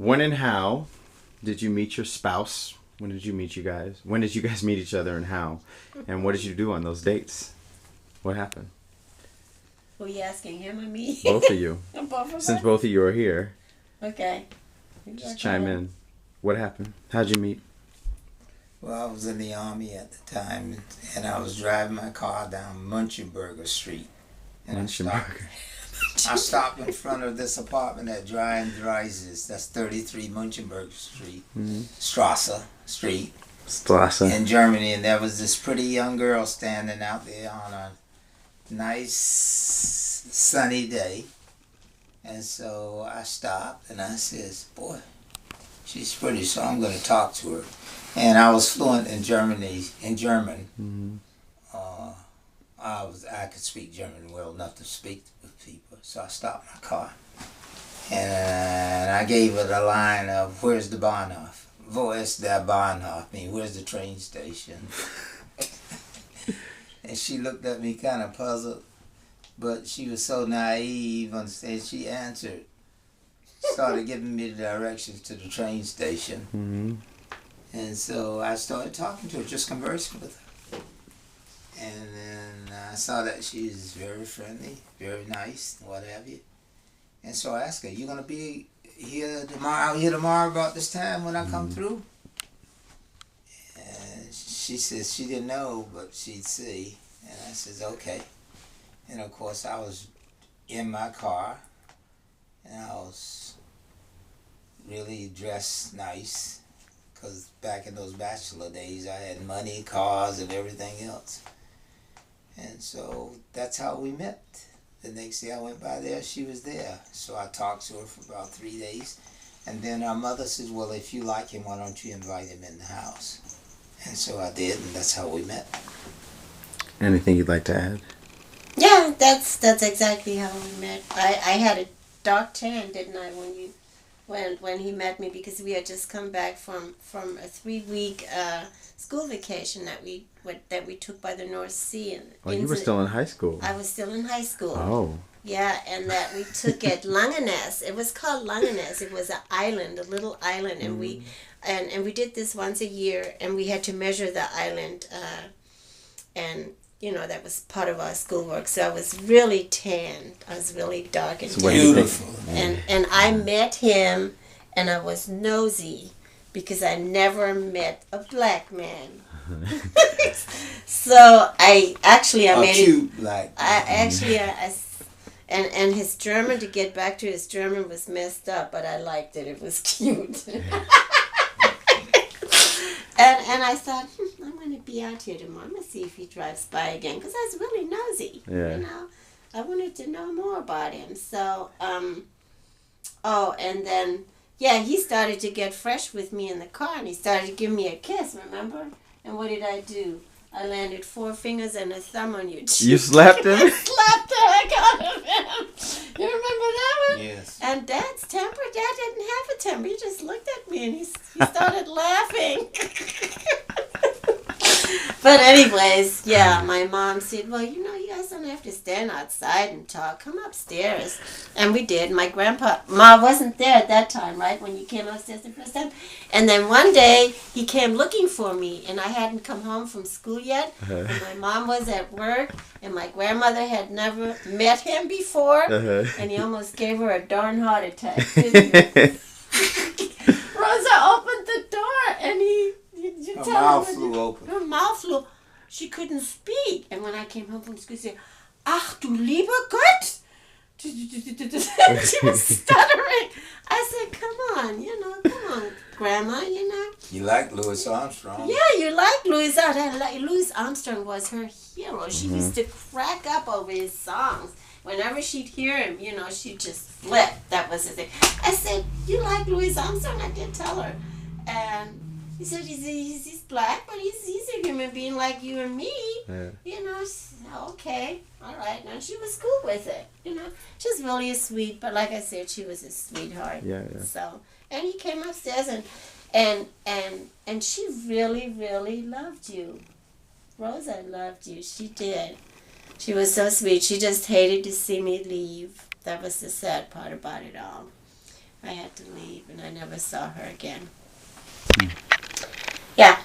When and how did you meet your spouse? When did you meet you guys? When did you guys meet each other and how? And what did you do on those dates? What happened? Were you asking him or me? Both of you. Both of Since us? both of you are here, Okay. just chime in. What happened? How'd you meet? Well, I was in the Army at the time, and I was driving my car down Munchenberger Street. And I stopped in front of this apartment at Dry and Dreises. That's 33 Munchenberger Street, Strasse Street, in Germany. And there was this pretty young girl standing out there on a nice sunny day. And so I stopped and I says, boy, she's pretty, so I'm going to talk to her. And I was fluent in German. I could speak German well enough to speak with people. So I stopped my car. And I gave her the line of, where's the Bahnhof? Wo ist der Bahnhof? Mean, where's the train station? And she looked at me kind of puzzled. But she was so naive, understand, she answered. Started giving me the directions to the train station. Mm-hmm. And so I started talking to her, just conversing with her. And then I saw that she was very friendly, very nice, what have you. And so I asked her, you going to be out here tomorrow about this time when I come through? And she says she didn't know, but she'd see. And I says, okay. And of course I was in my car, and I was really dressed nice, because back in those bachelor days I had money, cars, and everything else. And so that's how we met. The next day I went by there, she was there. So I talked to her for about 3 days. And then our mother says, well, if you like him, why don't you invite him in the house? And so I did, and that's how we met. Anything you'd like to add? Yeah, that's exactly how we met. I had a dark tan, didn't I, when he met me, because we had just come back from a 3-week school vacation that we took by the North Sea. You were still in high school. I was still in high school. Oh. Yeah, and that we took at Langeness. It was called Langeness. It was an island, a little island, and we did this once a year, and we had to measure the island, and that was part of our schoolwork. So I was really tan. I was really dark and tan. Beautiful. And I met him, and I was nosy because I never met a black man. So I made cute black. And his German, to get back to his German, was messed up, but I liked it. It was cute. And I thought, I'm going to be out here tomorrow. I'm going to see if he drives by again, because I was really nosy. Yeah. I wanted to know more about him. So, and then, he started to get fresh with me in the car, and he started to give me a kiss, remember? And what did I do? I landed 4 fingers and a thumb on your cheek. You slapped him? I slapped the heck out of him. You remember that one? Yes. And Dad's temper, Dad didn't have a temper. He just looked at me and he started laughing. But anyways, my mom said, well, you guys don't have to stand outside and talk. Come upstairs. And we did. My Ma wasn't there at that time, right, when you came upstairs the first time. And then one day, he came looking for me, and I hadn't come home from school yet. And my mom was at work, and my grandmother had never met him before. And he almost gave her a darn heart attack, didn't he? Rosa opened the door, and her mouth flew open. Her mouth flew. She couldn't speak. And when I came home from school, she said, Ach du lieber Gott! She was stuttering. I said, come on, Grandma, You like Louis Armstrong? Yeah, you like Louis Armstrong. Louis Armstrong was her hero. She used to crack up over his songs. Whenever she'd hear him, she'd just flip. That was the thing. I said, you like Louis Armstrong? I did tell her. And he said, he's black, but he's a human being like you and me. Yeah. Okay, all right. Now she was cool with it. She's really a sweet, but like I said, she was a sweetheart. Yeah. So, and he came upstairs and she really, really loved you. Rosa loved you. She did. She was so sweet. She just hated to see me leave. That was the sad part about it all. I had to leave, and I never saw her again. Yeah,